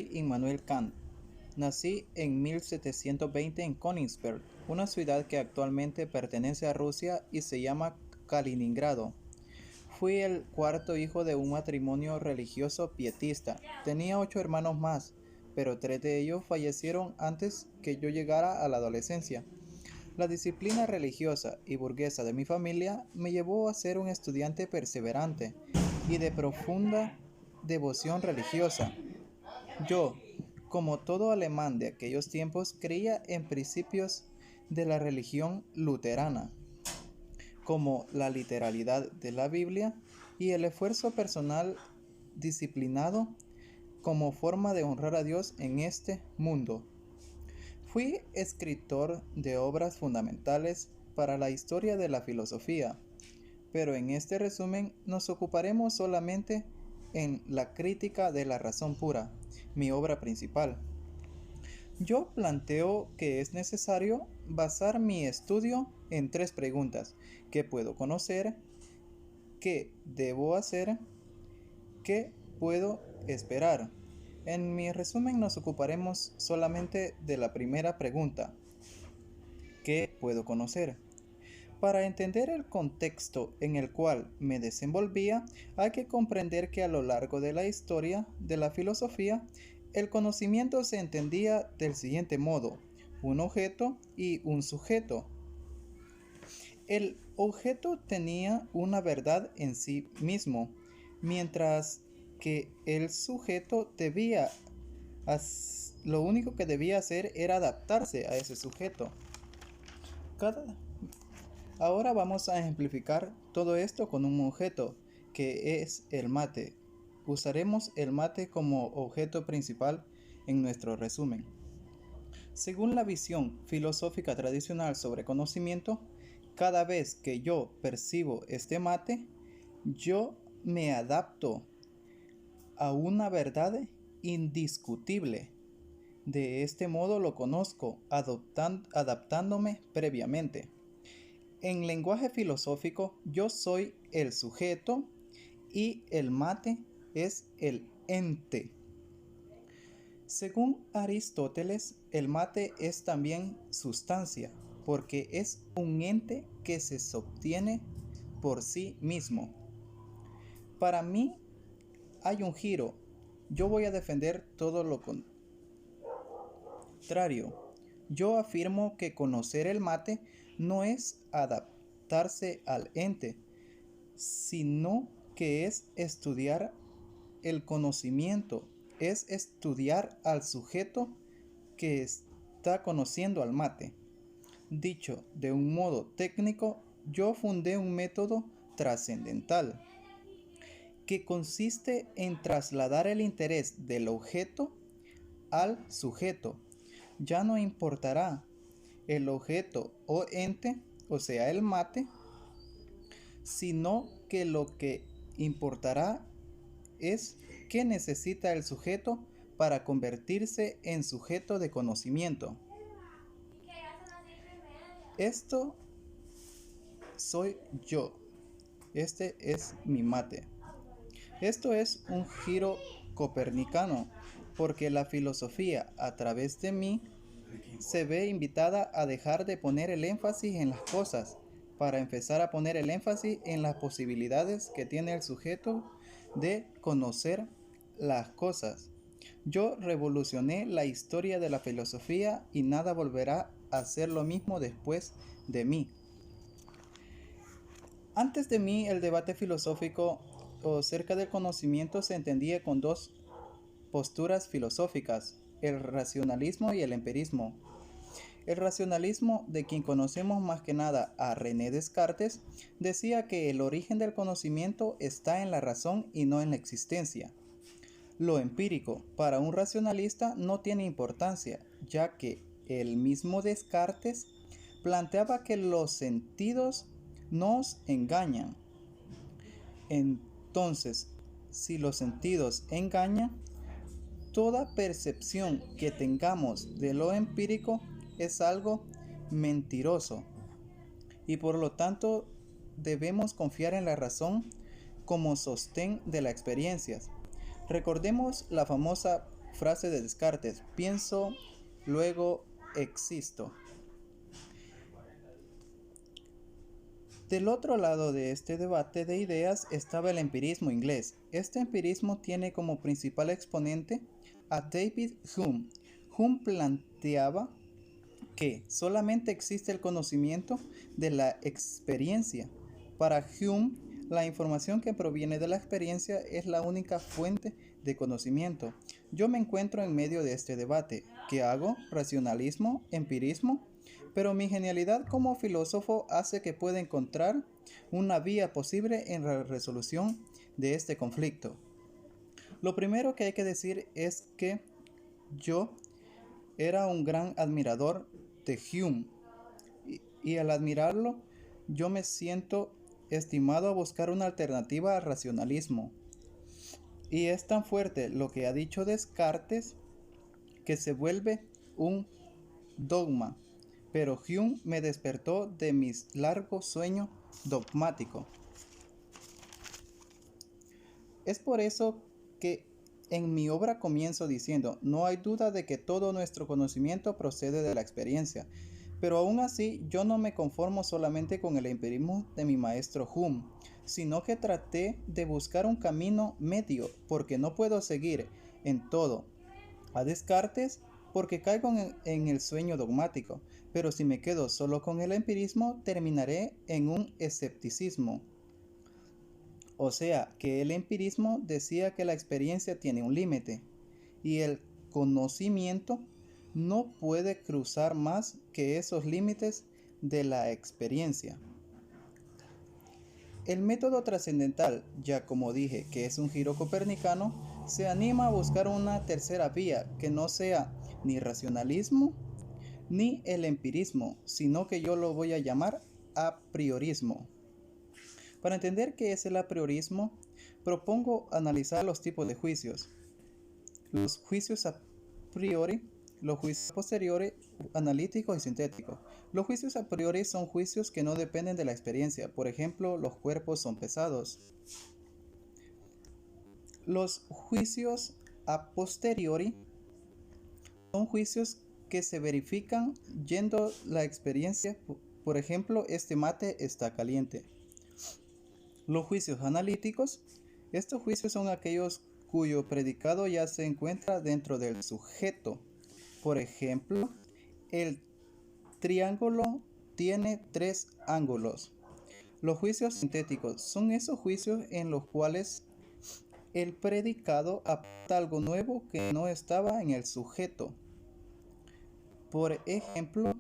Immanuel Kant. Nací en 1720 en Königsberg, una ciudad que actualmente pertenece a Rusia y se llama Kaliningrado. Fui el cuarto hijo de un matrimonio religioso pietista. Tenía 8 hermanos más, pero 3 de ellos fallecieron antes que yo llegara a la adolescencia. La disciplina religiosa y burguesa de mi familia me llevó a ser un estudiante perseverante y de profunda devoción religiosa. Yo, como todo alemán de aquellos tiempos, creía en principios de la religión luterana, como la literalidad de la Biblia y el esfuerzo personal disciplinado como forma de honrar a Dios en este mundo. Fui escritor de obras fundamentales para la historia de la filosofía, pero en este resumen nos ocuparemos solamente en la crítica de la razón pura, mi obra principal. Yo planteo que es necesario basar mi estudio en 3 preguntas: ¿qué puedo conocer? ¿Qué debo hacer? ¿Qué puedo esperar? En mi resumen nos ocuparemos solamente de la primera pregunta: ¿qué puedo conocer? Para entender el contexto en el cual me desenvolvía, hay que comprender que a lo largo de la historia de la filosofía, el conocimiento se entendía del siguiente modo: un objeto y un sujeto. El objeto tenía una verdad en sí mismo, mientras que el sujeto lo único que debía hacer era adaptarse a ese sujeto. Ahora vamos a ejemplificar todo esto con un objeto, que es el mate. Usaremos el mate como objeto principal en nuestro resumen. Según la visión filosófica tradicional sobre conocimiento, cada vez que yo percibo este mate, yo me adapto a una verdad indiscutible. De este modo lo conozco, adaptándome previamente. En lenguaje filosófico, yo soy el sujeto y el mate es el ente. Según Aristóteles, el mate es también sustancia, porque es un ente que se sostiene por sí mismo. Para mí hay un giro. Yo voy a defender todo lo contrario. Yo afirmo que conocer el mate no es adaptarse al ente, sino que es estudiar el conocimiento, es estudiar al sujeto que está conociendo al mate. Dicho de un modo técnico, yo fundé un método trascendental que consiste en trasladar el interés del objeto al sujeto. Ya no importará el objeto o ente, o sea el mate, sino que lo que importará es qué necesita el sujeto para convertirse en sujeto de conocimiento. Esto soy yo. Este es mi mate. Esto es un giro copernicano, porque la filosofía a través de mí se ve invitada a dejar de poner el énfasis en las cosas para empezar a poner el énfasis en las posibilidades que tiene el sujeto de conocer las cosas. Yo revolucioné la historia de la filosofía y nada volverá a ser lo mismo después de mí. Antes de mí, el debate filosófico acerca del conocimiento se entendía con 2 posturas filosóficas: el racionalismo y el empirismo. El racionalismo, de quien conocemos más que nada a René Descartes, decía que el origen del conocimiento está en la razón y no en la existencia. Lo empírico, para un racionalista, no tiene importancia, ya que el mismo Descartes planteaba que los sentidos nos engañan. Entonces, si los sentidos engañan, toda percepción que tengamos de lo empírico es algo mentiroso y por lo tanto debemos confiar en la razón como sostén de las experiencias. Recordemos la famosa frase de Descartes: pienso, luego existo. Del otro lado de este debate de ideas estaba el empirismo inglés. Este empirismo tiene como principal exponente a David Hume. Hume planteaba que solamente existe el conocimiento de la experiencia. Para Hume, la información que proviene de la experiencia es la única fuente de conocimiento. Yo me encuentro en medio de este debate. ¿Qué hago? ¿Racionalismo? ¿Empirismo? Pero mi genialidad como filósofo hace que pueda encontrar una vía posible en la resolución de este conflicto. Lo primero que hay que decir es que yo era un gran admirador de Hume y al admirarlo yo me siento estimado a buscar una alternativa al racionalismo. Y es tan fuerte lo que ha dicho Descartes que se vuelve un dogma. Pero Hume me despertó de mi largo sueño dogmático. Es por eso que en mi obra comienzo diciendo: no hay duda de que todo nuestro conocimiento procede de la experiencia. Pero aún así yo no me conformo solamente con el empirismo de mi maestro Hume, sino que traté de buscar un camino medio, porque no puedo seguir en todo a Descartes porque caigo en el sueño dogmático, pero si me quedo solo con el empirismo terminaré en un escepticismo. O sea, que el empirismo decía que la experiencia tiene un límite y el conocimiento no puede cruzar más que esos límites de la experiencia. El método trascendental, ya como dije que es un giro copernicano, se anima a buscar una tercera vía que no sea ni racionalismo ni el empirismo, sino que yo lo voy a llamar a priorismo. Para entender qué es el a priorismo, propongo analizar los tipos de juicios. Los juicios a priori, los juicios posteriores, analíticos y sintéticos. Los juicios a priori son juicios que no dependen de la experiencia. Por ejemplo, los cuerpos son pesados. Los juicios a posteriori son juicios que se verifican yendo la experiencia. Por ejemplo, este mate está caliente. Los juicios analíticos. Estos juicios son aquellos cuyo predicado ya se encuentra dentro del sujeto. Por ejemplo, el triángulo tiene 3 ángulos. Los juicios sintéticos son esos juicios en los cuales el predicado aporta algo nuevo que no estaba en el sujeto. Por ejemplo,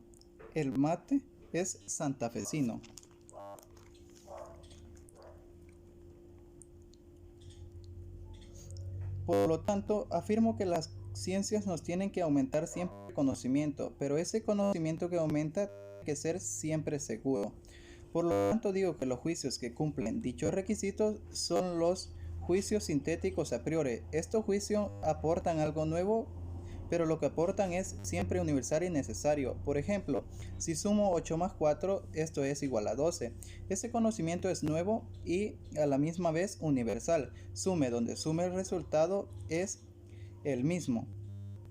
el mate es santafesino. Por lo tanto, afirmo que las ciencias nos tienen que aumentar siempre el conocimiento, pero ese conocimiento que aumenta tiene que ser siempre seguro. Por lo tanto, digo que los juicios que cumplen dichos requisitos son los juicios sintéticos a priori. Estos juicios aportan algo nuevo, pero lo que aportan es siempre universal y necesario. Por ejemplo, si sumo 8 más 4, esto es igual a 12. Ese conocimiento es nuevo y a la misma vez universal. Sume donde sume el resultado es el mismo.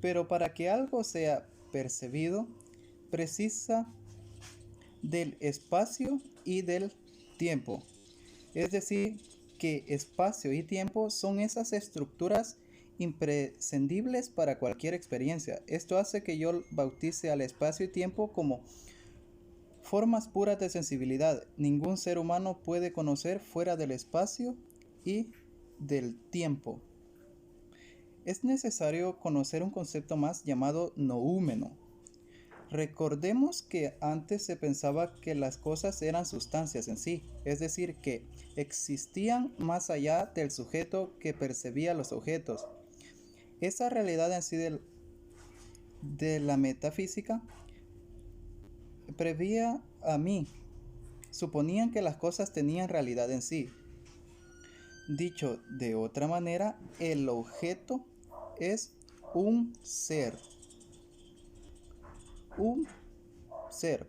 Pero para que algo sea percibido, precisa del espacio y del tiempo. Es decir, que espacio y tiempo son esas estructuras imprescindibles para cualquier experiencia. Esto hace que yo bautice al espacio y tiempo como formas puras de sensibilidad. Ningún ser humano puede conocer fuera del espacio y del tiempo. Es necesario conocer un concepto más llamado noúmeno. Recordemos que antes se pensaba que las cosas eran sustancias en sí, es decir, que existían más allá del sujeto que percibía los objetos. Esa realidad en sí de la metafísica prevía a mí. Suponían que las cosas tenían realidad en sí. Dicho de otra manera, el objeto es un ser. Un ser.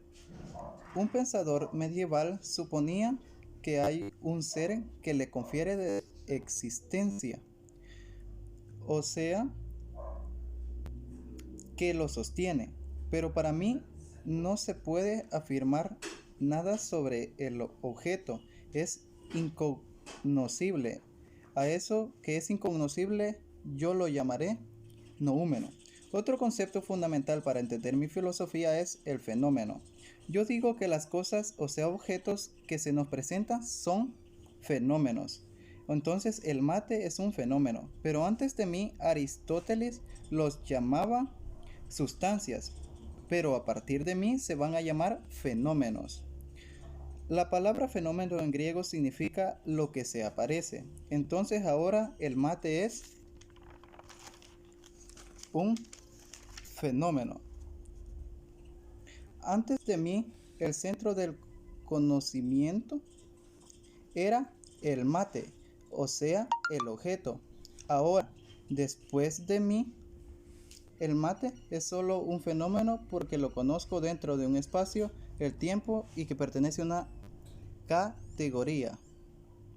Un pensador medieval suponía que hay un ser que le confiere de existencia. O sea, que lo sostiene, pero para mí no se puede afirmar nada sobre el objeto, es incognoscible. A eso que es incognoscible yo lo llamaré noúmeno. Otro concepto fundamental para entender mi filosofía es el fenómeno. Yo digo que las cosas, o sea, objetos que se nos presentan, son fenómenos. Entonces el mate es un fenómeno, pero antes de mí Aristóteles los llamaba sustancias, pero a partir de mí se van a llamar fenómenos. La palabra fenómeno en griego significa lo que se aparece. Entonces ahora el mate es un fenómeno. Antes de mí, el centro del conocimiento era el mate, o sea, el objeto. Ahora, después de mí, el mate es solo un fenómeno porque lo conozco dentro de un espacio, el tiempo, y que pertenece a una categoría.